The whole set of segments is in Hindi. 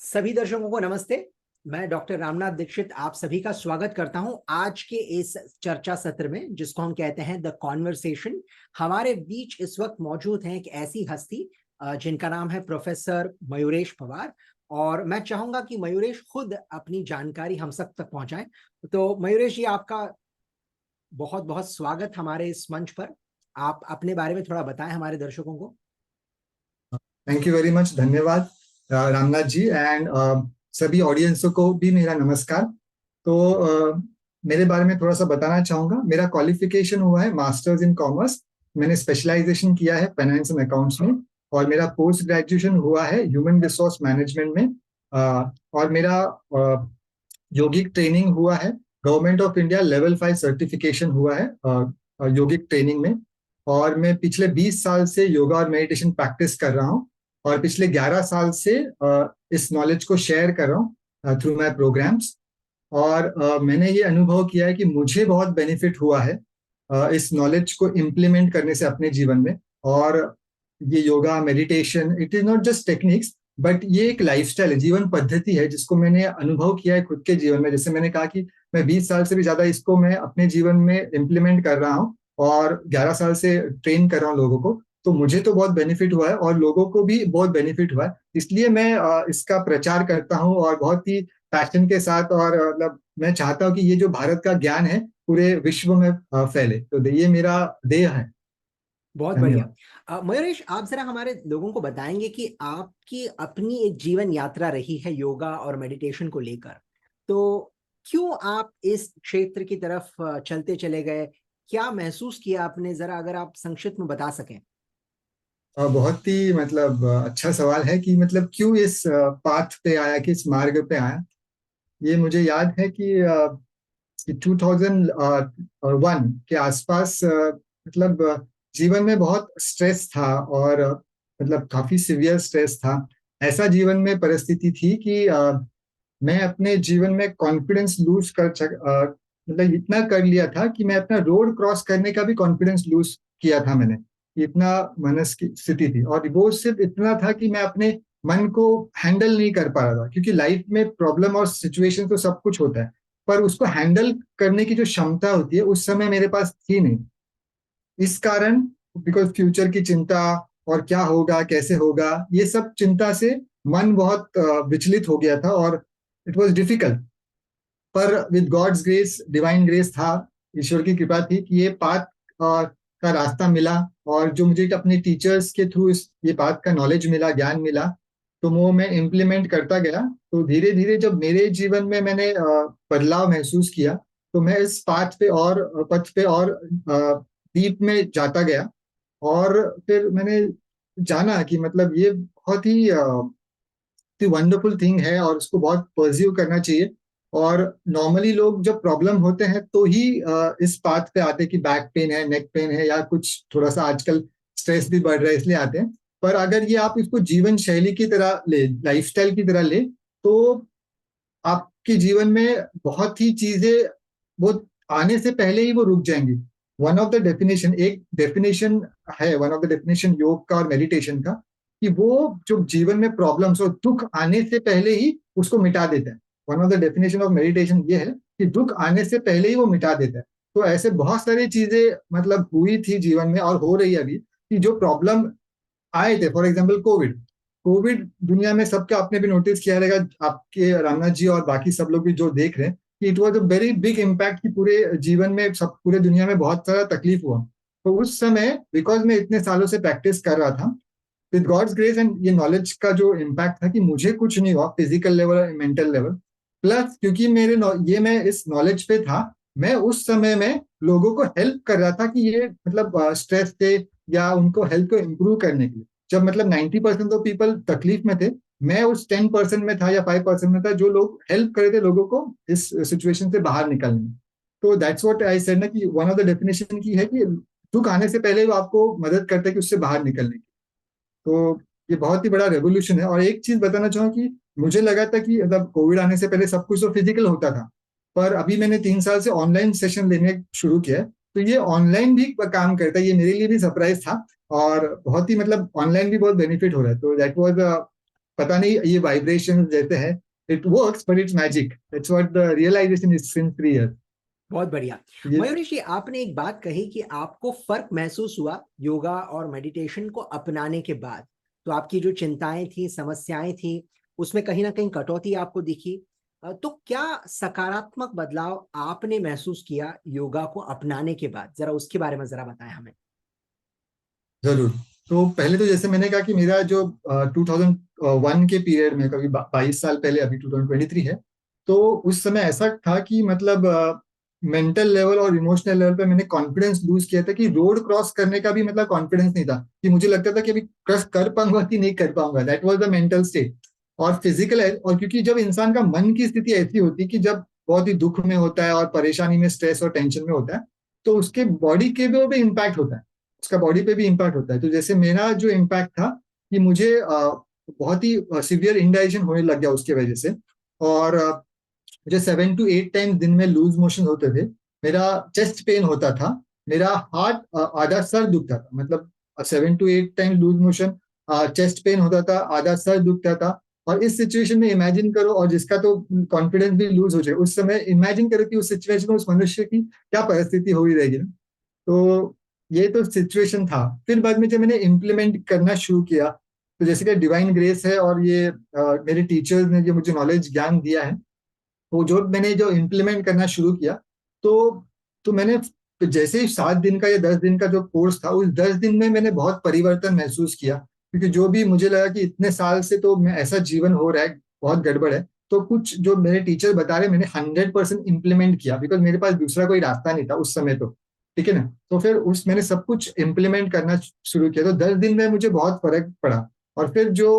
सभी दर्शकों को नमस्ते। मैं डॉक्टर रामनाथ दीक्षित आप सभी का स्वागत करता हूं आज के इस चर्चा सत्र में, जिसको हम कहते हैं द कॉन्वर्सेशन। हमारे बीच इस वक्त मौजूद हैं एक ऐसी हस्ती जिनका नाम है प्रोफेसर मयूरेश पवार, और मैं चाहूंगा कि मयूरेश खुद अपनी जानकारी हम सब तक पहुंचाएं। तो मयूरेश जी, आपका बहुत बहुत स्वागत हमारे इस मंच पर। आप अपने बारे में थोड़ा बताएं हमारे दर्शकों को। थैंक यू वेरी मच, धन्यवाद रामनाथ जी एंड सभी ऑडियंसों को भी मेरा नमस्कार। तो मेरे बारे में थोड़ा सा बताना चाहूँगा। मेरा क्वालिफिकेशन हुआ है मास्टर्स इन कॉमर्स। मैंने स्पेशलाइजेशन किया है फाइनेंस एंड अकाउंट्स में, और मेरा पोस्ट ग्रेजुएशन हुआ है ह्यूमन रिसोर्स मैनेजमेंट में। और मेरा योगिक ट्रेनिंग हुआ है, government of India level 5 certification हुआ है योगिक ट्रेनिंग में। और मैं पिछले 20 साल से योगा और मेडिटेशन प्रैक्टिस कर रहा हूँ, और पिछले 11 साल से इस नॉलेज को शेयर कर रहा हूँ थ्रू माई प्रोग्राम्स। और मैंने ये अनुभव किया है कि मुझे बहुत बेनिफिट हुआ है इस नॉलेज को इम्प्लीमेंट करने से अपने जीवन में। और ये yoga meditation it is not just techniques, but ये एक लाइफस्टाइल है, जीवन पद्धति है, जिसको मैंने अनुभव किया है खुद के जीवन में। जैसे मैंने कहा कि मैं 20 साल से भी ज्यादा इसको मैं अपने जीवन में इम्प्लीमेंट कर रहा हूँ, और 11 साल से ट्रेन कर रहा हूँ लोगों को। तो मुझे तो बहुत बेनिफिट हुआ है और लोगों को भी बहुत बेनिफिट हुआ है, इसलिए मैं इसका प्रचार करता हूँ और बहुत ही पैशन के साथ। और मतलब मैं चाहता हूँ कि ये जो भारत का ज्ञान है पूरे विश्व में फैले। तो ये मेरा देह है। बहुत धन्यवाद। बढ़िया। मयूरेश, आप जरा हमारे लोगों को बताएंगे कि आपकी अपनी एक जीवन यात्रा रही है योगा और मेडिटेशन को लेकर। तो क्यों आप इस क्षेत्र की तरफ चलते चले गए? क्या महसूस किया आपने? जरा अगर आप संक्षिप्त में बता सकें। बहुत ही मतलब अच्छा सवाल है कि मतलब क्यों इस पाथ पे आया, किस मार्ग पे आया। ये मुझे याद है कि 2001 के आसपास मतलब जीवन में बहुत स्ट्रेस था, और मतलब काफी सीवियर स्ट्रेस था। ऐसा जीवन में परिस्थिति थी कि मैं अपने जीवन में कॉन्फिडेंस लूज मतलब इतना कर लिया था कि मैं अपना रोड क्रॉस करने का भी कॉन्फिडेंस लूज किया था मैंने। इतना मनस की स्थिति थी, और वो सिर्फ इतना था कि मैं अपने मन को हैंडल नहीं कर पा रहा था, क्योंकि लाइफ में प्रॉब्लम और सिचुएशन तो सब कुछ होता है, पर उसको हैंडल करने की जो क्षमता होती है उस समय मेरे पास थी नहीं। इस कारण, बिकॉज फ्यूचर की चिंता और क्या होगा कैसे होगा ये सब चिंता से मन बहुत विचलित हो गया था, और इट वॉज डिफिकल्ट। पर with God's grace, divine grace था, ईश्वर की कृपा थी कि ये पाथ का रास्ता मिला, और जो मुझे अपने टीचर्स के थ्रू इस ये पाथ का नॉलेज मिला, ज्ञान मिला, तो वो मैं इम्प्लीमेंट करता गया। तो धीरे धीरे जब मेरे जीवन में मैंने बदलाव महसूस किया, तो मैं इस पाथ पे और पथ पे और डीप में जाता गया। और फिर मैंने जाना कि मतलब ये बहुत ही वंडरफुल थिंग है, और उसको बहुत परस्यू करना चाहिए। और नॉर्मली लोग जब प्रॉब्लम होते हैं तो ही इस पाथ पे आते हैं कि बैक पेन है, नेक पेन है, या कुछ थोड़ा सा आजकल स्ट्रेस भी बढ़ रहा है इसलिए आते हैं। पर अगर ये आप इसको जीवन शैली की तरह ले, लाइफस्टाइल की तरह ले, तो आपके जीवन में बहुत ही चीजें वो आने से पहले ही वो रुक जाएंगी। वन ऑफ द डेफिनेशन, एक डेफिनेशन है, वन ऑफ द डेफिनेशन योग का और मेडिटेशन का, कि वो जो जीवन में प्रॉब्लम्स और दुख आने से पहले ही उसको मिटा देता है। One of the definition of meditation ये है कि दुख आने से पहले ही वो मिटा देता है। तो ऐसे बहुत सारी चीजें मतलब हुई थी जीवन में और हो रही है अभी, कि जो प्रॉब्लम आए थे, फॉर एग्जाम्पल कोविड। कोविड दुनिया में सबका आपने भी नोटिस किया रहेगा, आपके रामनाथ जी और बाकी सब लोग भी जो देख रहे हैं, कि it was a very big impact, कि पूरे जीवन में सब पूरे दुनिया में बहुत सारा तकलीफ हुआ। तो उस समय बिकॉज मैं इतने सालों से प्रैक्टिस कर रहा था, विद गॉड्स ग्रेस एंड ये नॉलेज का जो इम्पैक्ट था कि मुझे कुछ नहीं हुआ फिजिकल लेवल और मेंटल लेवल। प्लस क्योंकि ये मैं इस नॉलेज पे था, मैं उस समय में लोगों को हेल्प कर रहा था कि ये मतलब स्ट्रेस थे या उनको हेल्थ को इम्प्रूव करने के लिए। जब मतलब 90% ऑफ पीपल तकलीफ में थे, मैं उस 10% में था या 5% में था जो लोग हेल्प कर रहे थे लोगों को इस सिचुएशन से बाहर निकलने में। तो दैट्स व्हाट आई सेड ना, कि वन ऑफ द डेफिनेशन की है कि दुख आने से पहले वो आपको मदद करता है कि उससे बाहर निकलने की। तो ये बहुत ही बड़ा रेवोल्यूशन है। और एक चीज बताना चाहूँ कि मुझे लगा था कि मतलब कोविड आने से पहले सब कुछ तो फिजिकल होता था, पर अभी मैंने 3 साल से ऑनलाइन सेशन लेने शुरू किया है, तो ये ऑनलाइन भी काम करता है। ये मेरे लिए भी सरप्राइज था, और बहुत ही मतलब ऑनलाइन भी बहुत बेनिफिट हो रहा है। तो दैट वाज पता नहीं ये वाइब्रेशन जैसे है, it works but it's magic, that's what the realization is since 3 years। बहुत बढ़िया। ये मयूरेश जी, आपने एक बात कही कि आपको फर्क महसूस हुआ योगा और मेडिटेशन को अपनाने के बाद, तो आपकी जो चिंताएं थी, समस्याएं थी, उसमें कहीं ना कहीं कटौती आपको दिखी। तो क्या सकारात्मक बदलाव आपने महसूस किया योगा को अपनाने के बाद? जरा उसके बारे में जरा बताएं हमें। जरूर। तो पहले तो जैसे मैंने कहा कि मेरा जो 2001 के पीरियड में, कभी 22 साल पहले, अभी 2023 है, तो उस समय ऐसा था कि मतलब मेंटल लेवल और इमोशनल लेवल पे मैंने कॉन्फिडेंस लूज किया था कि रोड क्रॉस करने का भी मतलब कॉन्फिडेंस नहीं था, कि मुझे लगता था कि अभी क्रॉस कर पाऊंगा कि नहीं कर पाऊंगा, that was the mental state. और फिजिकल, और क्योंकि जब इंसान का मन की स्थिति ऐसी होती है कि जब बहुत ही दुख में होता है और परेशानी में, स्ट्रेस और टेंशन में होता है, तो उसके बॉडी के भी इम्पैक्ट होता है, उसका बॉडी पे भी इम्पैक्ट होता है। तो जैसे मेरा जो इम्पैक्ट था कि मुझे बहुत ही सिवियर इंडाइजेशन होने लग गया उसके वजह से। और मुझे 7 to 8 टाइम दिन में लूज मोशन होते थे, मेरा चेस्ट पेन होता था, मेरा हार्ट, आधा सर दुखता था, मतलब 7 to 8 time loose motion, chest pain होता था, आधा सर दुखता था। और इस सिचुएशन में इमेजिन करो, और जिसका तो कॉन्फिडेंस भी लूज हो जाए उस समय, इमेजिन करो कि उस सिचुएशन में उस मनुष्य की क्या परिस्थिति हो ही रहेगी ना। तो ये तो सिचुएशन था। फिर बाद में जब मैंने इम्प्लीमेंट करना शुरू किया, तो जैसे कि डिवाइन ग्रेस है, और ये मेरे टीचर्स ने जो मुझे नॉलेज ज्ञान दिया है, वो जो मैंने जो इम्प्लीमेंट करना शुरू किया, तो मैंने, तो जैसे ही 7 दिन का या 10 दिन का जो कोर्स था, उस 10 दिन में मैंने बहुत परिवर्तन महसूस किया। क्योंकि जो भी मुझे लगा कि इतने साल से तो मैं, ऐसा जीवन हो रहा है, बहुत गड़बड़ है, तो कुछ जो मेरे टीचर बता रहे, मैंने 100% इम्प्लीमेंट किया, बिकॉज मेरे पास दूसरा कोई रास्ता नहीं था उस समय। तो ठीक है ना, तो फिर उस मैंने सब कुछ इम्प्लीमेंट करना शुरू किया, तो 10 दिन में मुझे बहुत फर्क पड़ा। और फिर जो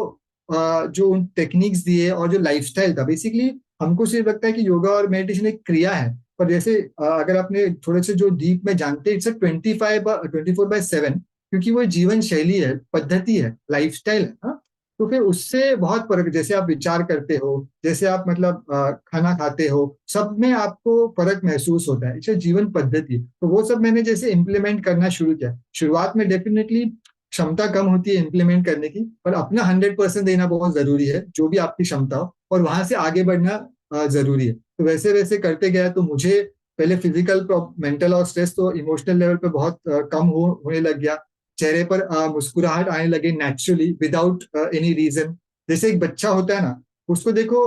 उन टेक्निक्स दिए और जो लाइफस्टाइल था, बेसिकली हमको सिर्फ लगता है कि योगा और मेडिटेशन एक क्रिया है, पर जैसे अगर आपने थोड़े से जो डीप में जानते हैं, इट्स 24/7, क्योंकि वो जीवन शैली है, पद्धति है, लाइफस्टाइल है, हाँ। तो फिर उससे बहुत फर्क, जैसे आप विचार करते हो, जैसे आप मतलब खाना खाते हो, सब में आपको फर्क महसूस होता है, इसे जीवन पद्धति। तो वो सब मैंने जैसे इम्प्लीमेंट करना शुरू किया। शुरुआत में डेफिनेटली क्षमता कम होती है इम्प्लीमेंट करने की, पर अपना 100% देना बहुत जरूरी है, जो भी आपकी क्षमता हो, और वहां से आगे बढ़ना जरूरी है। तो वैसे वैसे करते गया, तो मुझे पहले फिजिकल, मेंटल और स्ट्रेस तो इमोशनल लेवल पे बहुत कम होने लग गया। चेहरे पर मुस्कुराहट आने लगे नेचुरली, विदाउट एनी रीजन। जैसे एक बच्चा होता है ना, उसको देखो,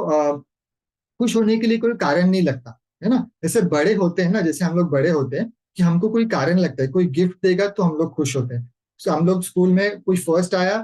खुश होने के लिए कोई कारण नहीं लगता, है ना। जैसे बड़े होते हैं ना, जैसे हम लोग बड़े होते हैं कि हमको कोई कारण लगता है, कोई गिफ्ट देगा तो हम लोग खुश होते हैं। तो हम लोग स्कूल में कुछ फर्स्ट आया,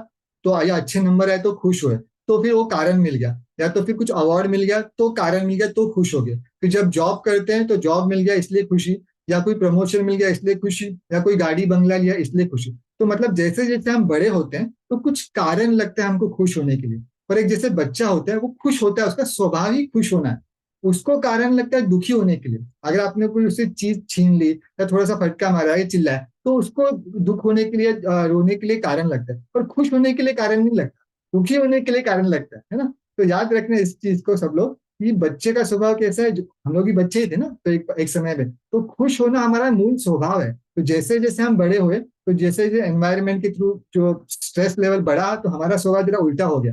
तो या अच्छे नंबर आए तो खुश हुए, तो फिर वो कारण मिल गया। या तो फिर कुछ अवार्ड मिल गया तो कारण मिल गया, तो खुश हो गए। फिर जब जॉब करते हैं तो जॉब मिल गया इसलिए खुशी, या कोई प्रमोशन मिल गया इसलिए खुशी, या कोई गाड़ी बंगला लिया इसलिए खुशी। तो मतलब जैसे जैसे हम बड़े होते हैं, तो कुछ कारण लगता है हमको खुश होने के लिए। पर एक जैसे बच्चा होता है, वो खुश होता है, उसका स्वभाव ही खुश होना है, उसको कारण लगता है दुखी होने के लिए। अगर आपने कोई उससे चीज छीन ली, या थोड़ा सा फटका मारा या चिल्लाया, तो उसको दुख होने के लिए, रोने के लिए कारण लगता है, पर खुश होने के लिए कारण नहीं लगता, दुखी होने के लिए कारण लगता है ना। तो याद रखना इस चीज को सब लोग, कि बच्चे का स्वभाव कैसा है। हम लोग भी बच्चे ही थे ना, तो एक समय में तो खुश होना हमारा मूल स्वभाव है। तो जैसे जैसे हम बड़े हुए, तो जैसे जैसे एनवायरनमेंट के थ्रू जो स्ट्रेस लेवल बढ़ा, तो हमारा स्वभाव जरा उल्टा हो गया,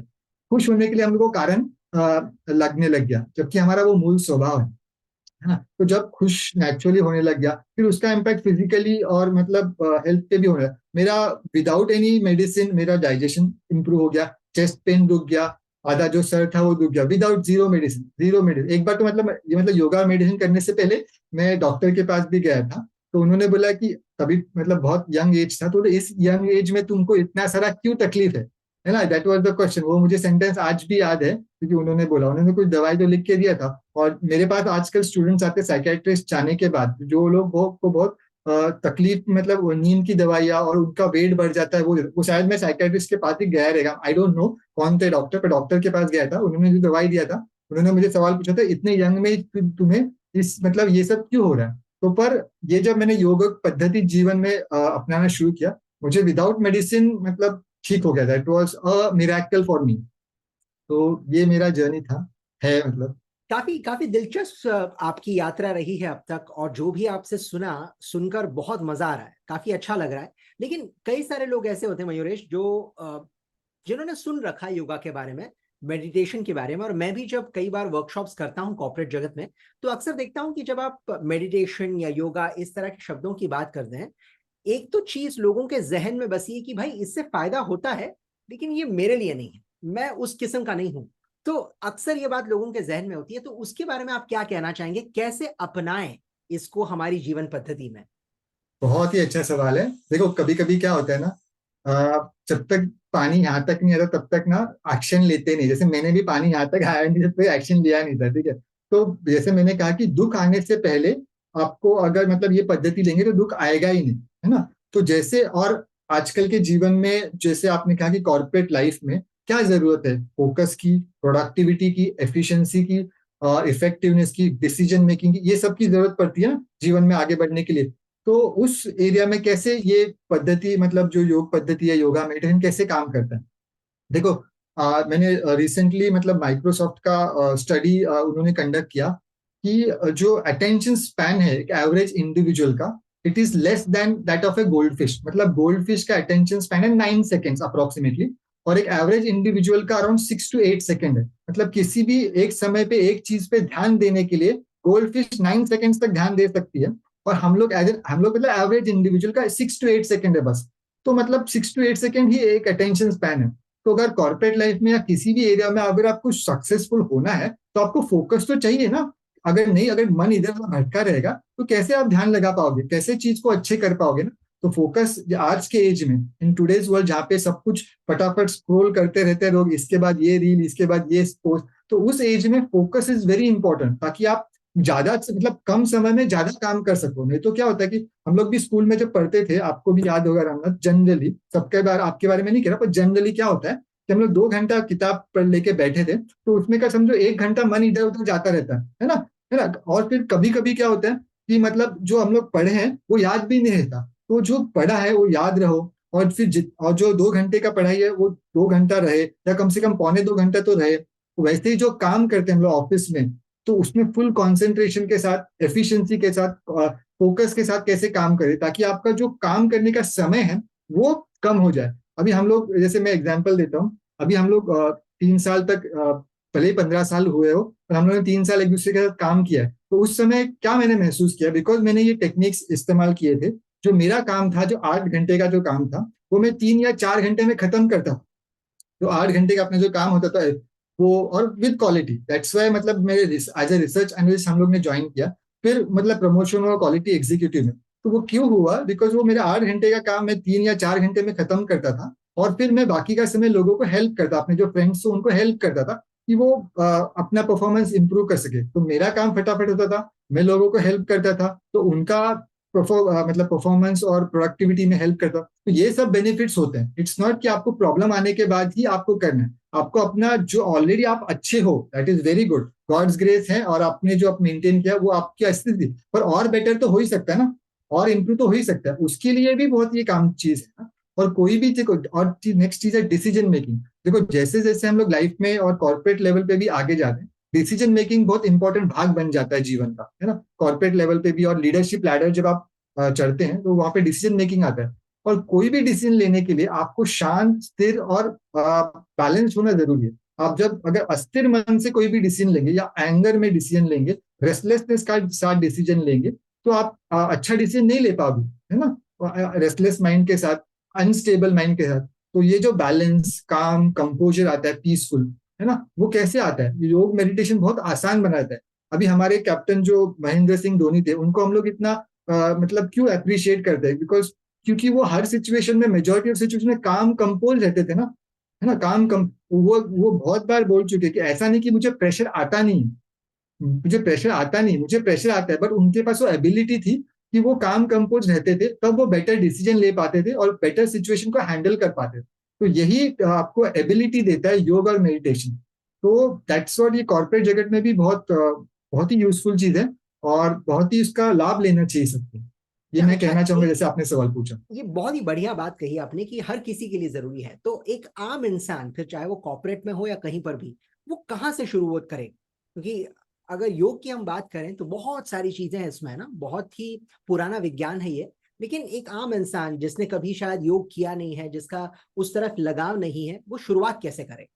खुश होने के लिए हम लोग को कारण लगने लग गया, जबकि हमारा वो मूल स्वभाव है ना। तो जब खुश नेचुरली होने लग गया, फिर उसका इम्पैक्ट फिजिकली और मतलब हेल्थ पे भी होने लगा। मेरा विदाउट एनी मेडिसिन मेरा डाइजेशन इंप्रूव हो गया, चेस्ट पेन रुक गया, आधा जो सर था वो रुक गया, विदाउट जीरो मेडिसिन। एक बार तो मतलब ये, मतलब योगा मेडिसिन करने से पहले मैं डॉक्टर के पास भी गया था, तो उन्होंने बोला कि तभी मतलब बहुत यंग एज था, तो इस यंग एज में तुमको इतना सारा क्यों तकलीफ है ना, दैट वाज द क्वेश्चन। वो मुझे सेंटेंस आज भी याद है, क्योंकि उन्होंने बोला, उन्होंने कुछ दवाई तो लिख के दिया था। और मेरे पास आजकल स्टूडेंट्स आते हैं साइकेट्रिस्ट जाने के बाद, जो लोग को बहुत तकलीफ, मतलब वो नींद की दवाइयाँ, और उनका वेट बढ़ जाता है, वो शायद मैं साइकेट्रिस्ट के पास ही गया रहेगा, आई डोंट नो कौन थे डॉक्टर, पर डॉक्टर के पास गया था, उन्होंने जो दवाई दिया था, उन्होंने मुझे सवाल पूछा था, इतने यंग में तुम्हें इस मतलब ये सब क्यों हो रहा है। तो पर ये जब मैंने योग पद्धति जीवन में अपनाना शुरू किया, मुझे विदाउट मेडिसिन मतलब ठीक हो गया था, it was a miracle for me. तो ये मेरा जर्नी था, है मतलब। काफी काफी दिलचस्प आपकी यात्रा रही है अब तक, और जो भी आपसे सुना, सुनकर बहुत मजा आ रहा है, काफी अच्छा लग रहा है। लेकिन कई सारे लोग ऐसे होते हैं मयूरेश, जो जिन्होंने सुन रखा है योगा के बारे में, मेडिटेशन के बारे में, और मैं भी जब कई बार वर्कशॉप्स करता हूँ कॉर्पोरेट जगत में, तो अक्सर देखता हूँ कि जब आप मेडिटेशन या योगा इस तरह के शब्दों की बात करते हैं, एक तो चीज लोगों के जहन में बसी है कि भाई इससे फायदा होता है, लेकिन ये मेरे लिए नहीं है, मैं उस किस्म का नहीं हूं। तो अक्सर ये बात लोगों के जहन में होती है, तो उसके बारे में आप क्या कहना चाहेंगे, कैसे अपनाएं इसको हमारी जीवन पद्धति में? बहुत ही अच्छा सवाल है। देखो कभी कभी क्या होता है ना, जब तक पानी यहाँ तक नहीं आता तब तक ना एक्शन लेते नहीं। जैसे मैंने भी पानी यहाँ तक आया नहीं, जब तक एक्शन लिया नहीं था, ठीक है। तो जैसे मैंने कहा कि दुख आने से पहले आपको अगर मतलब ये पद्धति लेंगे तो दुख आएगा ही नहीं, है ना। तो जैसे और आजकल के जीवन में जैसे आपने कहा कि कॉर्पोरेट लाइफ में क्या जरूरत है, फोकस की, प्रोडक्टिविटी की, एफिशिएंसी की, इफेक्टिवनेस की, डिसीजन मेकिंग की, ये सब की जरूरत पड़ती है ना जीवन में आगे बढ़ने के लिए। तो उस एरिया में कैसे ये पद्धति मतलब जो योग पद्धति है, योगा मेडिटेशन कैसे काम करता है। देखो मैंने रिसेंटली मतलब माइक्रोसॉफ्ट का स्टडी उन्होंने कंडक्ट किया कि जो अटेंशन स्पैन है एक एवरेज इंडिविजुअल का, it is less than that of A gold fish. मतलब गोल्ड फिश का अटेंशन स्पैन है 9 सेकेंड्स अप्रोक्सीमेटली, और एक एवरेज इंडिविजुअल का अराउंड 6 to 8 सेकेंड है। मतलब किसी भी एक समय पे एक चीज पे ध्यान देने के लिए गोल्ड फिश 9 सेकेंड्स तक ध्यान दे सकती है, और हम लोग मतलब एवरेज इंडिविजुअल का 6 to 8 सेकेंड है बस। तो मतलब 6 to 8 सेकेंड ही एक अटेंशन स्पैन है। तो अगर कॉर्पोरेट लाइफ में या किसी भी एरिया में अगर आपको सक्सेसफुल होना है तो आपको फोकस तो चाहिए ना। अगर नहीं, अगर मन इधर उधर भटका रहेगा तो कैसे आप ध्यान लगा पाओगे, कैसे चीज को अच्छे कर पाओगे ना। तो फोकस आज के एज में, इन टूडेज वर्ल्ड जहाँ पे सब कुछ फटाफट स्क्रोल करते रहते हैं लोग, इसके बाद ये रील, इसके बाद ये पोस्ट, तो उस एज में फोकस इज वेरी इंपॉर्टेंट, ताकि आप ज्यादा मतलब कम समय में ज्यादा काम कर सको। नहीं तो क्या होता है कि हम लोग भी स्कूल में जब पढ़ते थे, आपको भी याद होगा रामनाथ, जनरली सबके बारे आपके बारे में नहीं कह रहा, पर जनरली क्या होता है कि हम लोग 2 घंटा किताब पढ़ लेके बैठे थे, तो उसमें का समझो 1 घंटा मन इधर उधर जाता रहता है ना, है ना। और फिर कभी कभी क्या होता है कि मतलब जो हम लोग पढ़े हैं वो याद भी नहीं रहता, तो जो पढ़ा है वो याद रहो। और फिर और जो 2 घंटे का पढ़ाई है वो 2 घंटा रहे, या कम से कम पौने 2 घंटा तो रहे। वैसे ही जो काम करते हैं हम लोग ऑफिस में, तो उसमें फुल कंसंट्रेशन के साथ, एफिशिएंसी के साथ, फोकस के साथ कैसे काम करें, ताकि आपका जो काम करने का समय है वो कम हो जाए। अभी हम लोग, जैसे मैं एग्जांपल देता हूँ, अभी हम लोग 3 साल तक, भले ही 15 साल हुए हो, पर हम लोगों ने 3 साल एक दूसरे के साथ काम किया है। तो उस समय क्या मैंने महसूस किया, बिकॉज मैंने ये टेक्निक्स इस्तेमाल किए थे। जो मेरा काम था, जो 8 घंटे का जो काम था, वो मैं 3 या 4 घंटे में खत्म करता। तो 8 घंटे का अपना जो काम होता था वो, और विद क्वालिटी, दैट्स वाई मतलब मेरे एज ए रिसर्च एनालिस्ट हम लोग ने ज्वाइन किया। फिर मतलब प्रमोशन हुआ क्वालिटी एग्जीक्यूटिव में। तो वो क्यों हुआ, बिकॉज वो मेरा 8 घंटे का काम मैं 3 या 4 घंटे में खत्म करता था, और फिर मैं बाकी का समय लोगों को हेल्प करता, अपने जो फ्रेंड्स थे उनको हेल्प करता था कि वो अपना परफॉर्मेंस इंप्रूव कर सके। तो मेरा काम फटाफट होता था, मैं लोगों को हेल्प करता था, तो उनका मतलब परफॉर्मेंस और प्रोडक्टिविटी में हेल्प करता। तो ये सब बेनिफिट्स होते हैं। इट्स नॉट कि आपको प्रॉब्लम आने के बाद ही आपको करना है, आपको अपना जो ऑलरेडी आप अच्छे हो, that is very good, God's grace है, और आपने जो आप मेंटेन किया वो आपकी अस्तित्व, पर और बेटर तो हो ही सकता है ना, और इम्प्रूव तो हो ही सकता है। उसके लिए भी बहुत ये काम चीज है ना। और कोई भी देखो, और नेक्स्ट चीज है डिसीजन मेकिंग। देखो जैसे जैसे हम लोग लाइफ में और कॉर्पोरेट लेवल पे भी आगे जाते हैं, डिसीजन मेकिंग बहुत इंपॉर्टेंट भाग बन जाता है जीवन का, है ना। कॉर्पोरेट लेवल पे भी, और लीडरशिप लैडर जब आप चढ़ते हैं तो वहां पे डिसीजन मेकिंग आता है। और कोई भी डिसीजन लेने के लिए आपको शांत, स्थिर और बैलेंस होना जरूरी है। आप जब अगर अस्थिर मन से कोई भी डिसीजन लेंगे, या एंगर में डिसीजन लेंगे, रेस्टलेसनेस का साथ डिसीजन लेंगे, तो आप अच्छा डिसीजन नहीं ले पाओगे, है ना। रेस्टलेस माइंड के साथ, अनस्टेबल माइंड के साथ, तो ये जो बैलेंस, काम, कंपोजर आता है, पीसफुल, है ना, वो कैसे आता है, योग मेडिटेशन बहुत आसान बनाता है। अभी हमारे कैप्टन जो महेंद्र सिंह धोनी थे, उनको हम लोग इतना मतलब क्यों अप्रिशिएट करते हैं, बिकॉज क्योंकि वो हर सिचुएशन में, मेजोरिटी ऑफ सिचुएशन में काम कंपोज रहते थे ना, है ना। काम कम वो बहुत बार बोल चुके कि ऐसा नहीं कि मुझे प्रेशर आता नहीं, मुझे प्रेशर आता नहीं, मुझे प्रेशर आता है, बट उनके पास वो एबिलिटी थी कि वो काम कंपोज रहते थे, तब वो बेटर डिसीजन ले पाते थे और बेटर सिचुएशन को हैंडल कर पाते थे। तो यही आपको एबिलिटी देता है योग और मेडिटेशन। तो दैट्स व्हाट ये कॉर्पोरेट जगत में भी बहुत ही यूजफुल चीज है, और बहुत ही इसका लाभ लेना चाहिए सबको। ये मैं अच्छा, कहना चाहूंगा, जैसे आपने सवाल पूछा। ये बहुत ही बढ़िया बात कही आपने कि हर किसी के लिए जरूरी है। तो एक आम इंसान, फिर चाहे वो कॉर्पोरेट में हो या कहीं पर भी, वो कहाँ से शुरुआत करे? क्योंकि अगर योग की हम बात करें तो बहुत सारी चीजें हैं इसमें, है ना, बहुत ही पुराना विज्ञान है ये। लेकिन एक आम इंसान जिसने कभी शायद योग किया नहीं है, जिसका उस तरफ लगाव नहीं है, वो शुरुआत कैसे करे?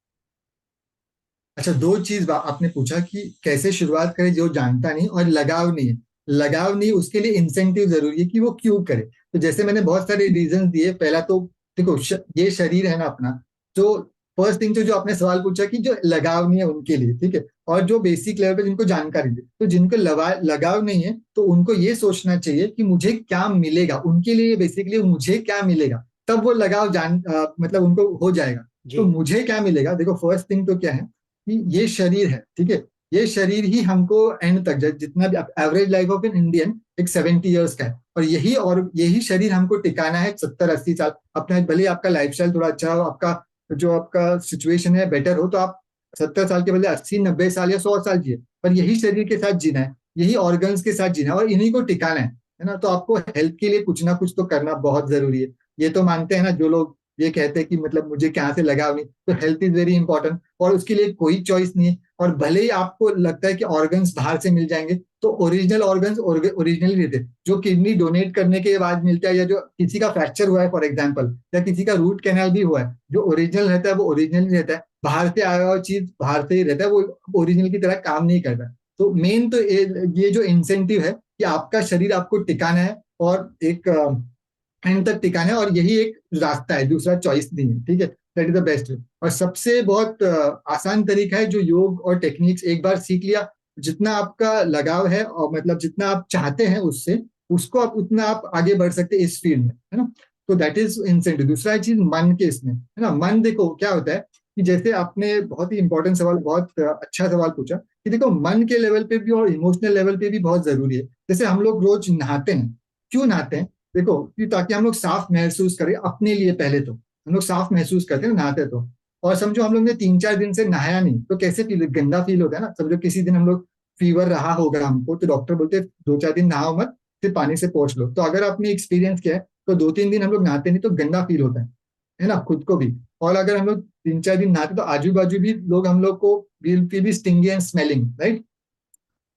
अच्छा, दो चीज आपने पूछा कि कैसे शुरुआत करे जो जानता नहीं, और लगाव नहीं है। लगाव नहीं, उसके लिए इंसेंटिव जरूरी है कि वो क्यों करे। तो जैसे मैंने बहुत सारे रीजन दिए। पहला तो देखो, ये शरीर है ना अपना, तो फर्स्ट थिंग जो आपने सवाल पूछा कि जो लगाव नहीं है उनके लिए, ठीक है। और जो बेसिक लेवल पे जिनको जानकारी है, तो जिनको लगाव नहीं है तो उनको ये सोचना चाहिए कि मुझे क्या मिलेगा, उनके लिए बेसिकली मुझे क्या मिलेगा, तब वो लगाव मतलब उनको हो जाएगा। तो जी मुझे क्या मिलेगा, देखो फर्स्ट थिंग तो क्या है कि ये शरीर है, ठीक है। ये शरीर ही हमको एंड तक, जितना भी average life of an Indian एक 70 ईयर्स का है, और यही शरीर हमको टिकाना है 70-80 साल। अपना भले आपका लाइफस्टाइल थोड़ा अच्छा हो, आपका जो आपका सिचुएशन है बेटर हो, तो आप 70 साल के बदले 80-90 साल या 100 साल जिए, पर यही शरीर के साथ जीना है, यही ऑर्गन्स के साथ जीना है, और इन्हीं को टिकाना है ना। तो आपको हेल्थ के लिए कुछ ना कुछ तो करना बहुत जरूरी है। ये तो मानते हैं ना जो लोग ये कहते हैं कि मतलब मुझे क्या से लगाव नहीं, तो हेल्थ इज वेरी इंपॉर्टेंट, और उसके लिए कोई चॉइस नहीं है। और भले ही आपको लगता है कि ऑर्गन्स बाहर से मिल जाएंगे, तो ओरिजिनल ऑर्गन्स ओरिजिनली रहते हैं। जो किडनी डोनेट करने के बाद मिलता है, या जो किसी का फ्रैक्चर हुआ है फॉर एग्जाम्पल, या किसी का रूट कैनाल भी हुआ है, जो ओरिजिनल रहता है वो ओरिजिनल ही रहता है। बाहर से आया हुआ चीज बाहर से ही रहता है, वो ओरिजिनल की तरह काम नहीं करता। तो मेन तो ये जो इंसेंटिव है कि आपका शरीर आपको टिकाना है, और एक एंड तक टिकाना है, और यही एक रास्ता है, दूसरा चॉइस नहीं है, ठीक है। That is the best. और सबसे बहुत आसान तरीका है जो योग और टेक्निक्स एक बार सीख लिया, जितना आपका लगाव है और मतलब जितना आप चाहते हैं उससे, उसको आप उतना आप आगे बढ़ सकते हैं इस फील्ड में, है ना। तो दैट इज इंसेंटिव। दूसरा चीज मन के इसमें, है ना। मन देखो क्या होता है कि जैसे आपने बहुत ही इंपॉर्टेंट सवाल, बहुत अच्छा सवाल पूछा कि देखो मन के लेवल पे भी और इमोशनल लेवल पे भी बहुत जरूरी है। जैसे हम लोग रोज नहाते हैं, क्यों नहाते हैं? देखो कि ताकि हम लोग साफ महसूस करें अपने लिए, पहले तो हम लोग साफ महसूस करते हैं नहाते तो। और समझो हम लोग ने 3-4 दिन से नहाया नहीं, तो कैसे फील, गंदा फील होता है ना। समझो किसी दिन हम लोग फीवर रहा होगा हमको, तो डॉक्टर बोलते हैं 2-4 दिन नहाओ मत, फिर पानी से पोंछ लो। तो अगर आपने एक्सपीरियंस किया है तो 2-3 दिन हम लोग नहाते नहीं तो गंदा फील होता है ना, खुद को भी। और अगर हम लोग 3-4 दिन नहाते तो आजू बाजू भी लोग हम लोग को विल फील भी स्टिंगी एंड स्मेलिंग, राइट,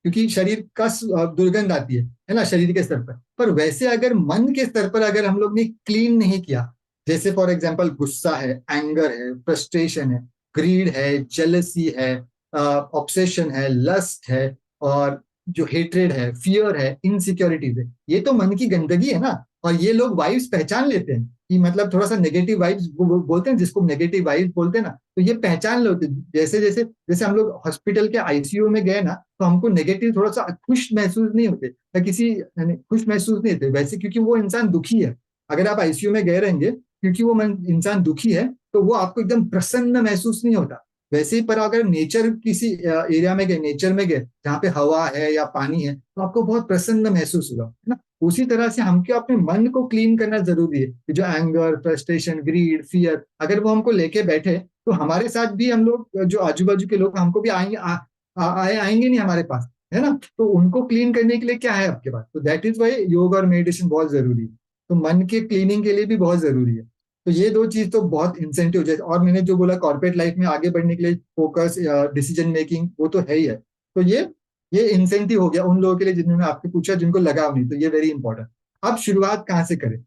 क्योंकि शरीर का दुर्गंध आती है ना, शरीर के स्तर पर वैसे अगर मन के स्तर पर अगर हम लोग ने क्लीन नहीं किया, जैसे फॉर एग्जांपल गुस्सा है, एंगर है, फ्रस्ट्रेशन है, ग्रीड है, जेलसी है, ऑब्सेशन है, लस्ट है, और जो हेट्रेड है, फियर है, इनसिक्योरिटीज है, ये तो मन की गंदगी है ना। और ये लोग वाइब्स पहचान लेते हैं कि मतलब थोड़ा सा नेगेटिव वाइब्स बोलते हैं, जिसको नेगेटिव वाइब्स बोलते हैं ना, तो ये पहचान लेते हैं। जैसे जैसे जैसे हम लोग हॉस्पिटल के आईसीयू में गए ना, तो हमको नेगेटिव थोड़ा सा खुश महसूस नहीं होते, या किसी खुश महसूस नहीं होते वैसे, क्योंकि वो इंसान दुखी है। अगर आप आईसीयू में गए रहेंगे क्योंकि वो इंसान दुखी है, तो वो आपको एकदम प्रसन्न महसूस नहीं होता। वैसे ही पर अगर नेचर किसी एरिया में गए, नेचर में गए जहाँ पे हवा है या पानी है, तो आपको बहुत प्रसन्न महसूस होगा, है ना। उसी तरह से हमको अपने मन को क्लीन करना जरूरी है कि जो एंगर, फ्रस्ट्रेशन, ग्रीड, फियर, अगर वो हमको लेके बैठे, तो हमारे साथ भी हम लोग जो आजू बाजू के लोग हमको भी आएंगे, आएंगे नहीं हमारे पास, है ना। तो उनको क्लीन करने के लिए क्या है आपके पास, तो दैट इज वाई योग और मेडिटेशन बहुत जरूरी है। तो मन के क्लीनिंग के लिए भी बहुत जरूरी है। तो ये दो चीज तो बहुत इंसेंटिव, जैसे और मैंने जो बोला कॉर्पोरेट लाइफ में आगे बढ़ने के लिए फोकस, डिसीजन मेकिंग, वो तो है ही है। तो ये इंसेंटिव हो गया उन लोगों के लिए जिन्होंने आपके पूछा जिनको लगाव नहीं, तो ये वेरी इंपॉर्टेंट। अब शुरुआत कहाँ से करें,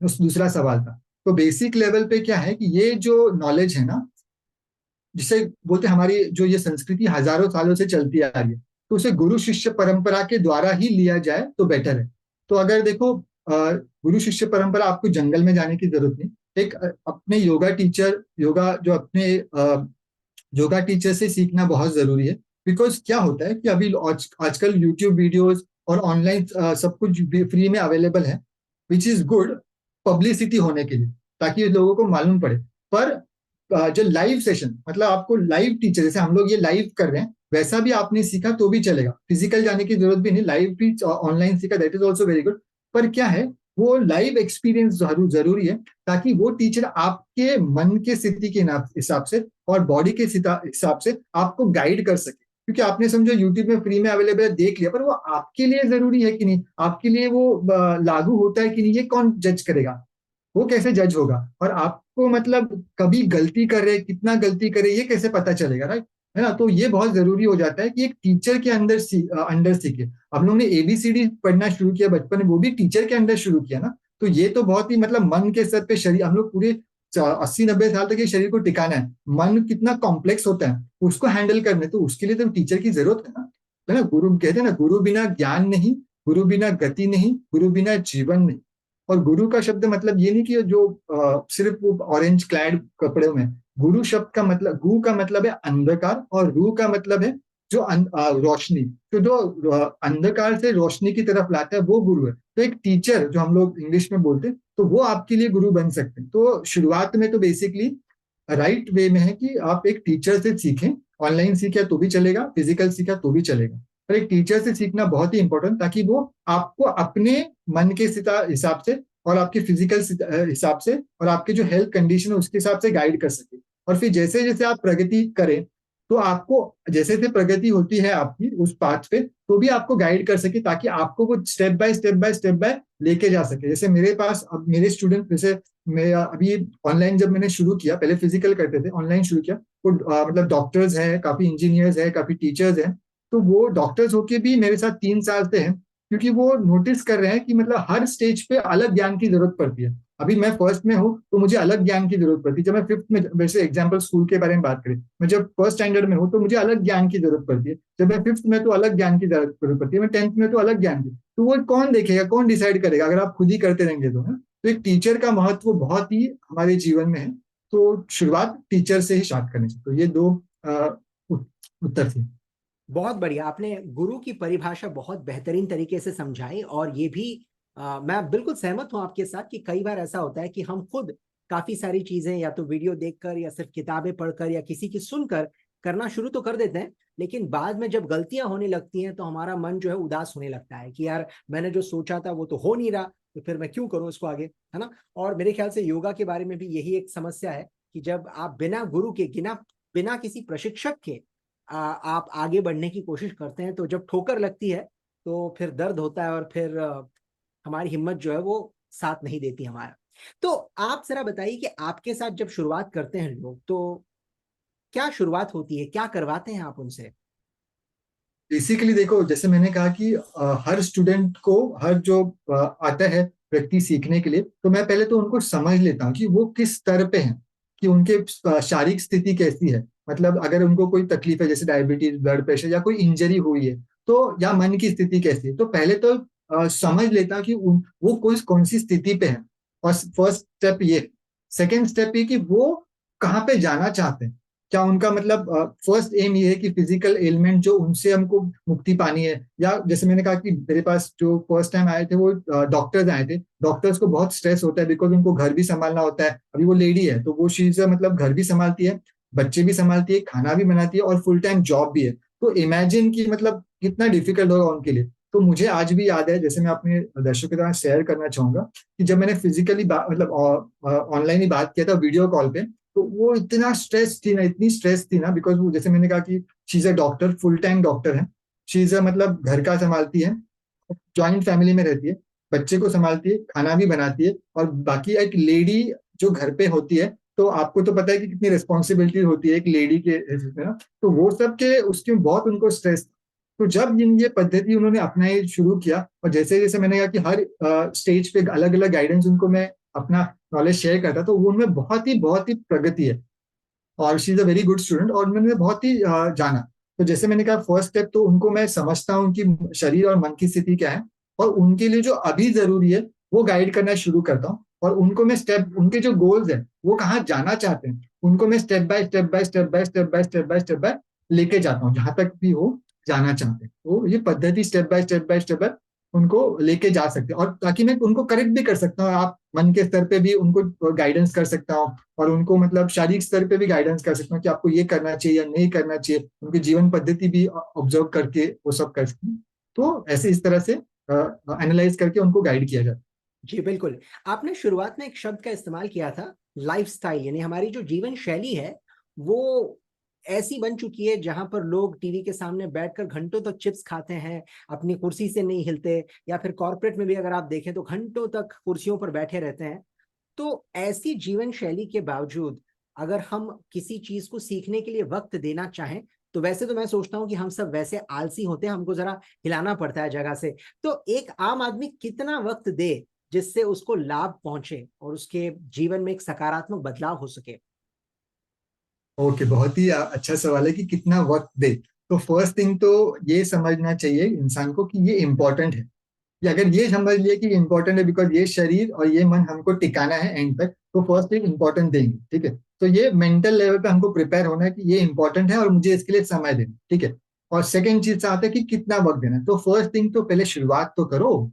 उस दूसरा सवाल था। तो बेसिक लेवल पे क्या है कि ये जो नॉलेज है ना, जिसे बोलते हैं हमारी जो ये संस्कृति हजारों सालों से चलती आ रही है, तो उसे गुरु शिष्य परंपरा के द्वारा ही लिया जाए तो बेटर है। तो अगर देखो गुरु शिष्य परंपरा, आपको जंगल में जाने की जरूरत नहीं। एक अपने योगा टीचर, योगा जो अपने योगा टीचर से सीखना बहुत जरूरी है। बिकॉज क्या होता है कि अभी आजकल यूट्यूब वीडियोस और ऑनलाइन सब कुछ फ्री में अवेलेबल है, विच इज गुड पब्लिसिटी होने के लिए, ताकि लोगों को मालूम पड़े। पर जो लाइव सेशन, मतलब आपको लाइव टीचर, जैसे हम लोग ये लाइव कर रहे हैं, वैसा भी आपने सीखा तो भी चलेगा, फिजिकल जाने की जरूरत भी नहीं, लाइव भी ऑनलाइन सीखा, that is also very good. पर क्या है, वो लाइव एक्सपीरियंस जरूरी है, ताकि वो टीचर आपके मन के स्थिति के हिसाब से और बॉडी के हिसाब से आपको गाइड कर सके। क्योंकि आपने समझो यूट्यूब में फ्री में अवेलेबल है, देख लिया, पर वो आपके लिए जरूरी है कि नहीं, आपके लिए वो लागू होता है कि नहीं, ये कौन जज करेगा? वो कैसे जज होगा? और आपको मतलब कभी गलती करे, कितना गलती करे, ये कैसे पता चलेगा, राइट, है ना। तो ये बहुत जरूरी हो जाता है कि एक टीचर के अंडर सीखे। हम लोग ने एबीसीडी पढ़ना शुरू किया बचपन में, वो भी टीचर के अंदर शुरू किया ना। तो ये तो बहुत ही मतलब मन के स्तर पे शरीर, हम लोग पूरे 80-90 साल तक ये शरीर को टिकाना है, मन कितना कॉम्प्लेक्स होता है उसको हैंडल करने, तो उसके लिए तो टीचर की जरूरत है ना। गुरु कहते हैं ना, गुरु बिना ज्ञान नहीं, गुरु बिना गति नहीं, गुरु बिना जीवन नहीं। और गुरु का शब्द मतलब ये नहीं कि जो सिर्फ वो ऑरेंज क्लैड कपड़े में। गुरु शब्द का मतलब, गु का मतलब है अंधकार और रू का मतलब है जो रोशनी। तो जो अंधकार से रोशनी की तरफ लाता है वो गुरु है। तो एक टीचर जो हम लोग इंग्लिश में बोलते हैं, तो वो आपके लिए गुरु बन सकते हैं। तो शुरुआत में तो बेसिकली राइट वे में है कि आप एक टीचर से सीखें। ऑनलाइन सीखा तो भी चलेगा, फिजिकल सीखा तो भी चलेगा, पर एक टीचर से सीखना बहुत ही इंपॉर्टेंट, ताकि वो आपको अपने मन के हिसाब से और आपके फिजिकल हिसाब से और आपके जो हेल्थ कंडीशन है उसके हिसाब से गाइड कर सके। और फिर जैसे जैसे आप प्रगति करें, तो आपको जैसे जैसे प्रगति होती है आपकी उस पाथ पे, तो भी आपको गाइड कर सके, ताकि आपको वो step by step by step by लेके जा सके। जैसे मेरे पास अब मेरे स्टूडेंट, जैसे मैं अभी ऑनलाइन जब मैंने शुरू किया, पहले फिजिकल करते थे, ऑनलाइन शुरू किया, तो मतलब डॉक्टर्स हैं, काफी इंजीनियर्स हैं, काफी टीचर्स हैं। तो वो डॉक्टर्स होके भी मेरे साथ 3 साल से हैं, क्योंकि वो नोटिस कर रहे हैं कि मतलब हर स्टेज पे अलग ज्ञान की जरूरत पड़ती है। अभी मैं फर्स्ट में हूँ तो मुझे अलग ज्ञान की जरूरत पड़ती है। जब मैं फिफ्थ में, वैसे एग्जाम्पल स्कूल के बारे में बात करें, मैं जब फर्स्ट स्टैंडर्ड में हूँ तो मुझे अलग ज्ञान की जरूरत पड़ती है। जब मैं फिफ्थ में तो अलग ज्ञान की जरूरत पड़ती है, मैं 10th में तो अलग ज्ञान की। तो वो कौन देखेगा, कौन डिसाइड करेगा, अगर आप खुद ही करते रहेंगे तो, है। तो एक टीचर का महत्व बहुत ही हमारे जीवन में है। तो शुरुआत टीचर से ही स्टार्ट करनी चाहिए। तो ये दो उत्तर थे। बहुत बढ़िया, आपने गुरु की परिभाषा बहुत बेहतरीन तरीके से समझाई। और ये भी मैं बिल्कुल सहमत हूं आपके साथ कि कई बार ऐसा होता है कि हम खुद काफी सारी चीजें या तो वीडियो देखकर या सिर्फ किताबें पढ़कर या किसी की सुनकर करना शुरू तो कर देते हैं, लेकिन बाद में जब गलतियां होने लगती हैं तो हमारा मन जो है उदास होने लगता है कि यार मैंने जो सोचा था वो तो हो नहीं रहा, तो फिर मैं क्यों करूं इसको आगे, है ना। और मेरे ख्याल से योगा के बारे में भी यही एक समस्या है कि जब आप बिना गुरु के, बिना बिना किसी प्रशिक्षक के आप आगे बढ़ने की कोशिश करते हैं, तो जब ठोकर लगती है तो फिर दर्द होता है और फिर हमारी हिम्मत जो है वो साथ नहीं देती हमारा। तो आप जरा बताइए कि आपके साथ जब शुरुआत करते हैं लोग, तो क्या शुरुआत होती है, क्या करवाते हैं आप उनसे? बेसिकली देखो, जैसे मैंने कहा कि हर स्टूडेंट को, हर जो आता है व्यक्ति सीखने के लिए, तो मैं पहले तो उनको समझ लेता हूँ कि वो किस स्तर पे हैं, कि उनके शारीरिक स्थिति कैसी है। मतलब अगर उनको कोई तकलीफ है, जैसे डायबिटीज, ब्लड प्रेशर या कोई इंजरी हुई है, तो या मन की स्थिति कैसी है, तो पहले तो समझ लेता हूँ कि वो कौन सी स्थिति पे है। और फर्स्ट स्टेप ये। सेकेंड स्टेप ये कि वो कहाँ पे जाना चाहते हैं। क्या उनका मतलब फर्स्ट एम ये है कि फिजिकल एलिमेंट जो उनसे हमको मुक्ति पानी है, या जैसे मैंने कहा कि मेरे पास जो फर्स्ट टाइम आए थे वो डॉक्टर्स आए थे। डॉक्टर्स को बहुत स्ट्रेस होता है, बिकॉज उनको घर भी संभालना होता है। अभी वो लेडी है तो वो चीज मतलब घर भी संभालती है, बच्चे भी संभालती है, खाना भी बनाती है, और फुल टाइम जॉब भी है। तो इमेजिन कि मतलब कितना डिफिकल्ट होगा उनके लिए। तो मुझे आज भी याद है, जैसे मैं अपने दर्शकों के साथ शेयर करना चाहूंगा, कि जब मैंने फिजिकली मतलब ऑनलाइन ही बात किया था वीडियो कॉल पे, तो वो इतना स्ट्रेस थी ना, इतनी स्ट्रेस थी ना, बिकॉज वो जैसे मैंने कहा कि she is a doctor, full time doctor है। शी इज अ मतलब घर का संभालती है, जॉइंट फैमिली में रहती है, बच्चे को संभालती है, खाना भी बनाती है, और बाकी एक लेडी जो घर पे होती है, तो आपको तो पता है कि कितनी रिस्पॉन्सिबिलिटी होती है एक लेडी के ना। तो वो सब के उसके बहुत उनको स्ट्रेस। तो जब ये पद्धति उन्होंने अपनाई शुरू किया, और जैसे जैसे मैंने कहा कि हर स्टेज पे अलग अलग गाइडेंस उनको मैं अपना नॉलेज शेयर करता, तो वो उनमें बहुत ही प्रगति है। और she is a very good student, और मैंने बहुत ही जाना। तो जैसे मैंने कहा फर्स्ट स्टेप तो उनको मैं समझता हूँ कि शरीर और मन की स्थिति क्या है, और उनके लिए जो अभी जरूरी है वो गाइड करना शुरू करता हूँ। और उनको मैं स्टेप, उनके जो गोल्स हैं, वो कहाँ जाना चाहते हैं, उनको मैं step by step by step by step by step by step by लेके जाता हूँ जहां तक भी वो जाना चाहते हैं। तो ये पद्धति step by step by step by उनको लेके जा सकते हैं, और ताकि मैं उनको करेक्ट भी कर सकता हूँ। आप मन के स्तर पे भी उनको गाइडेंस कर सकता हूँ, और उनको मतलब शारीरिक स्तर पे भी गाइडेंस कर सकता हूँ कि आपको ये करना चाहिए या नहीं करना चाहिए। उनकी जीवन पद्धति भी ऑब्जर्व करके वो सब कर सकते हैं। तो ऐसे इस तरह से एनालाइज करके उनको गाइड किया जाता जी बिल्कुल। आपने शुरुआत में एक शब्द का इस्तेमाल किया था, लाइफस्टाइल, यानी हमारी जो जीवन शैली है वो ऐसी बन चुकी है जहां पर लोग टीवी के सामने बैठकर घंटों तक चिप्स खाते हैं, अपनी कुर्सी से नहीं हिलते, या फिर कॉर्पोरेट में भी अगर आप देखें तो घंटों तक कुर्सियों पर बैठे रहते हैं। तो ऐसी जीवन शैली के बावजूद अगर हम किसी चीज को सीखने के लिए वक्त देना चाहें, तो वैसे तो मैं सोचता हूं कि हम सब वैसे आलसी होते हैं, हमको जरा हिलाना पड़ता है जगह से। तो एक आम आदमी कितना वक्त दे जिससे उसको लाभ पहुंचे और उसके जीवन में एक सकारात्मक बदलाव हो सके? ओके, बहुत ही अच्छा सवाल है कि कितना वक्त दे। तो फर्स्ट थिंग तो ये समझना चाहिए इंसान को कि ये इम्पोर्टेंट है। कि अगर ये समझ लिए कि इम्पोर्टेंट है बिकॉज ये शरीर और ये मन हमको टिकाना है एंड तक, तो फर्स्ट थिंग इम्पोर्टेंट देंगे, ठीक है। तो ये मेंटल लेवल पे हमको प्रिपेयर होना है कि ये इंपॉर्टेंट है और मुझे इसके लिए समय देना, ठीक है। और सेकंड चीज आता है कि कितना वक्त देना है। तो फर्स्ट थिंग तो पहले शुरुआत तो करो,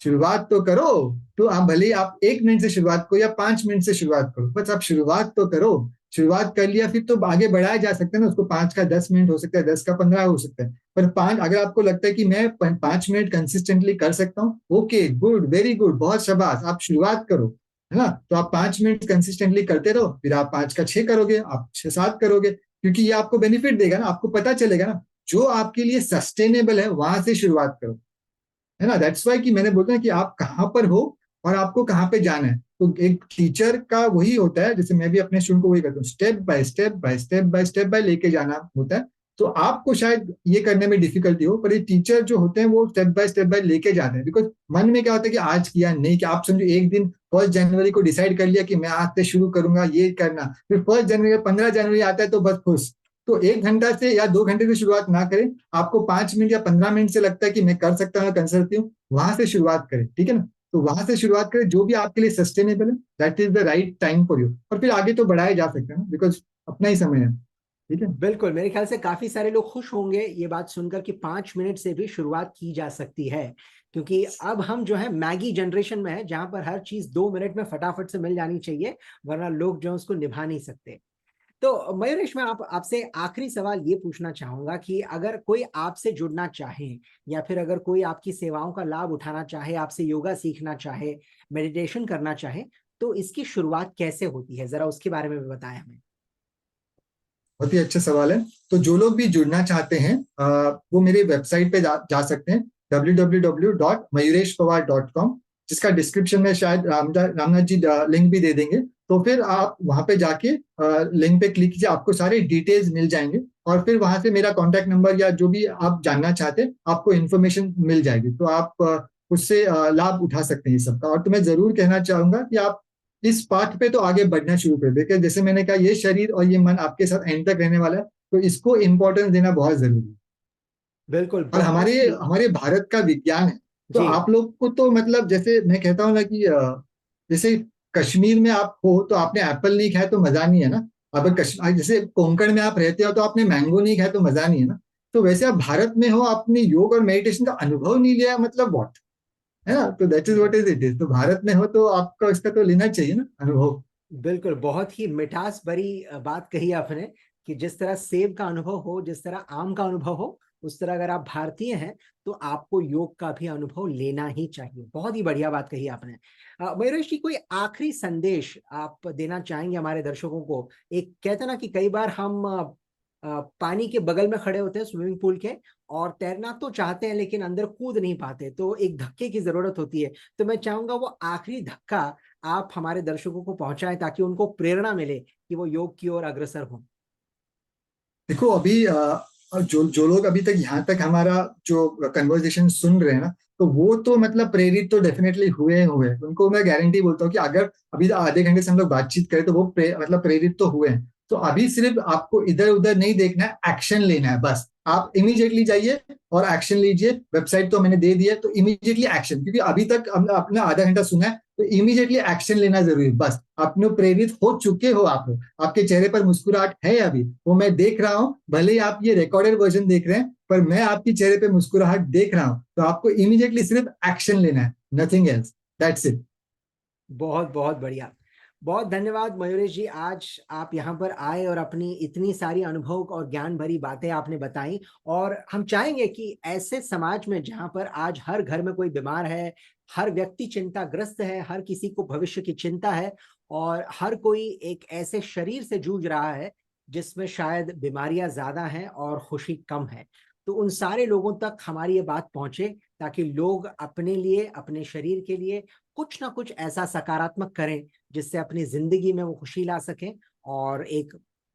शुरुआत तो करो। तो आप भले ही आप 1 मिनट से शुरुआत करो या 5 मिनट से शुरुआत करो, बस आप शुरुआत तो करो। शुरुआत कर लिया फिर तो आगे बढ़ाया जा सकता है ना, उसको 5 का 10 मिनट हो सकता है, 10 का 15 हो सकता है। पर 5, अगर आपको लगता है कि मैं 5 मिनट कंसिस्टेंटली कर सकता हूँ, ओके गुड, वेरी गुड, बहुत शाबाश, आप शुरुआत करो, है ना। तो आप 5 मिनट कंसिस्टेंटली करते रहो, फिर आप 5 का 6 करोगे, आप 6-7 करोगे, क्योंकि ये आपको बेनिफिट देगा ना, आपको पता चलेगा ना। जो आपके लिए सस्टेनेबल है वहां से शुरुआत करो, है ना। दैट्स वाई कि मैंने बोला कि आप कहाँ पर हो और आपको कहाँ पे जाना है। तो एक टीचर का वही होता है, जैसे मैं भी अपने स्टूडेंट को वही करता हूँ, step by step by step by step by लेके जाना होता है। तो आपको शायद ये करने में डिफिकल्टी हो, पर ये टीचर जो होते हैं वो स्टेप बाय लेके जाते हैं। बिकॉज मन में क्या होता है कि आज किया नहीं, कि आप समझो एक दिन 1 जनवरी को डिसाइड कर लिया कि मैं आज से शुरू करूंगा ये करना, फिर 1 जनवरी 15 जनवरी आता है तो बस खुश। तो 1 घंटा से या 2 घंटे से शुरुआत ना करें। आपको 5 मिनट या 15 मिनट से लगता है कि मैं कर सकता हूँ, कर सकती हूँ, वहां से शुरुआत करें, ठीक है ना। तो वहां से शुरुआत करें, जो भी आपके लिए सस्टेनेबल है, that is the right time for you, और फिर आगे तो बढ़ाया जा सकता है ना, बिकॉज अपना ही समय है, ठीक है। बिल्कुल, मेरे ख्याल से काफी सारे लोग खुश होंगे ये बात सुनकर कि 5 मिनट से भी शुरुआत की जा सकती है। क्योंकि अब हम जो है मैगी जनरेशन में है, जहां पर हर चीज 2 मिनट में फटाफट से मिल जानी चाहिए, वरना लोग जो है उसको निभा नहीं सकते। तो मयूरेश, मैं आपसे आखिरी सवाल ये पूछना चाहूंगा कि अगर कोई आपसे जुड़ना चाहे या फिर अगर कोई आपकी सेवाओं का लाभ उठाना चाहे, आपसे योगा सीखना चाहे, मेडिटेशन करना चाहे, तो इसकी शुरुआत कैसे होती है, जरा उसके बारे में भी बताएं हमें। बहुत ही अच्छा सवाल है। तो जो लोग भी जुड़ना चाहते हैं वो मेरे वेबसाइट पे जा सकते हैं, www.mayureshpawar.com, जिसका डिस्क्रिप्शन में शायद रामनाथ जी लिंक भी दे देंगे। तो फिर आप वहां पे जाके लिंक पे क्लिक कीजिए, आपको सारे डिटेल्स मिल जाएंगे। और फिर वहां से मेरा कॉन्टैक्ट नंबर या जो भी आप जानना चाहते हैं आपको इन्फॉर्मेशन मिल जाएगी, तो आप उससे लाभ उठा सकते हैं ये सबका। और तो मैं जरूर कहना चाहूंगा कि आप इस पाथ पे तो आगे बढ़ना शुरू कर दे, जैसे मैंने कहा ये शरीर और ये मन आपके साथ एंड तक रहने वाला है, तो इसको इंपॉर्टेंस देना बहुत जरूरी है। बिल्कुल, और बहुत हमारे ही। हमारे भारत का विज्ञान है। तो जी। आप लोग को तो मतलब जैसे मैं कहता हूँ ना कि जैसे कश्मीर में आप हो तो आपने एप्पल नहीं खाया तो मजा नहीं है ना। अगर कश्मीर जैसे कोंकण में आप रहते हो तो आपने मैंगो नहीं खाया तो मजा नहीं है ना। तो वैसे आप भारत में हो, आपने योग और मेडिटेशन का अनुभव नहीं लिया, मतलब व्हाट, है ना। तो that is what is it is. तो भारत में हो तो आपका इसका तो लेना चाहिए ना अनुभव। बिल्कुल, बहुत ही मिठास भरी बात कही आपने कि जिस तरह सेब का अनुभव हो, जिस तरह आम का अनुभव हो, उस तरह अगर आप भारतीय हैं तो आपको योग का भी अनुभव लेना ही चाहिए। बहुत ही बढ़िया बात कही आपने। मयूरेश जी, कोई आखिरी संदेश आप देना चाहेंगे हमारे दर्शकों को? एक कहते हैं ना कि कई बार हम पानी के बगल में खड़े होते हैं, स्विमिंग पूल के, और तैरना तो चाहते हैं लेकिन अंदर कूद नहीं पाते, तो एक धक्के की जरूरत होती है। तो मैं चाहूंगा वो आखिरी धक्का आप हमारे दर्शकों को पहुंचाएं ताकि उनको प्रेरणा मिले कि वो योग की ओर अग्रसर हों। देखो अभी जो जो लोग अभी तक यहाँ तक हमारा जो कन्वर्सेशन सुन रहे हैं ना, तो वो तो मतलब प्रेरित तो डेफिनेटली हुए उनको मैं गारंटी बोलता हूँ कि अगर अभी आधे घंटे से हम लोग बातचीत करें तो वो मतलब प्रेरित तो हुए हैं। तो अभी सिर्फ आपको इधर उधर नहीं देखना है, एक्शन लेना है बस। आप इमीडिएटली जाइए और एक्शन लीजिए। वेबसाइट तो मैंने दे दिया, तो इमीडिएटली एक्शन, क्योंकि अभी तक हमने अपना आधा घंटा सुना है, तो इमीडिएटली एक्शन लेना जरूरी है बस। अपने प्रेरित हो चुके हो आप लोग, आपके चेहरे पर मुस्कुराहट है अभी, वो मैं देख रहा हूं। भले ही आप ये रिकॉर्डेड वर्जन देख रहे हैं, पर मैं आपकी चेहरे पे मुस्कुराहट देख रहा हूं। तो आपको इमीडिएटली सिर्फ एक्शन लेना है, नथिंग एल्स, दैट्स इट। बहुत बहुत बढ़िया। बहुत धन्यवाद मयूरेश जी, आज आप यहाँ पर आए और अपनी इतनी सारी अनुभव और ज्ञान भरी बातें आपने बताई। और हम चाहेंगे कि ऐसे समाज में जहाँ पर आज हर घर में कोई बीमार है, हर व्यक्ति चिंताग्रस्त है, हर किसी को भविष्य की चिंता है, और हर कोई एक ऐसे शरीर से जूझ रहा है जिसमें शायद बीमारियां ज्यादा हैं और खुशी कम है, तो उन सारे लोगों तक हमारी ये बात पहुंचे, ताकि लोग अपने लिए, अपने शरीर के लिए कुछ ना कुछ ऐसा सकारात्मक करें जिससे अपनी जिंदगी में वो खुशी ला सकें और एक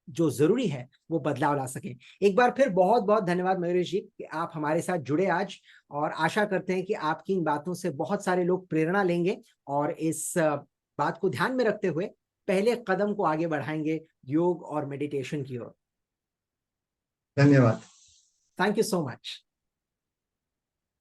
जो जरूरी है वो बदलाव ला सकें। एक बार फिर बहुत बहुत धन्यवाद मयूरेश जी कि आप हमारे साथ जुड़े आज, और आशा करते हैं कि आपकी इन बातों से बहुत सारे लोग प्रेरणा लेंगे और इस बात को ध्यान में रखते हुए पहले कदम को आगे बढ़ाएंगे योग और मेडिटेशन की ओर। धन्यवाद। Thank you so much.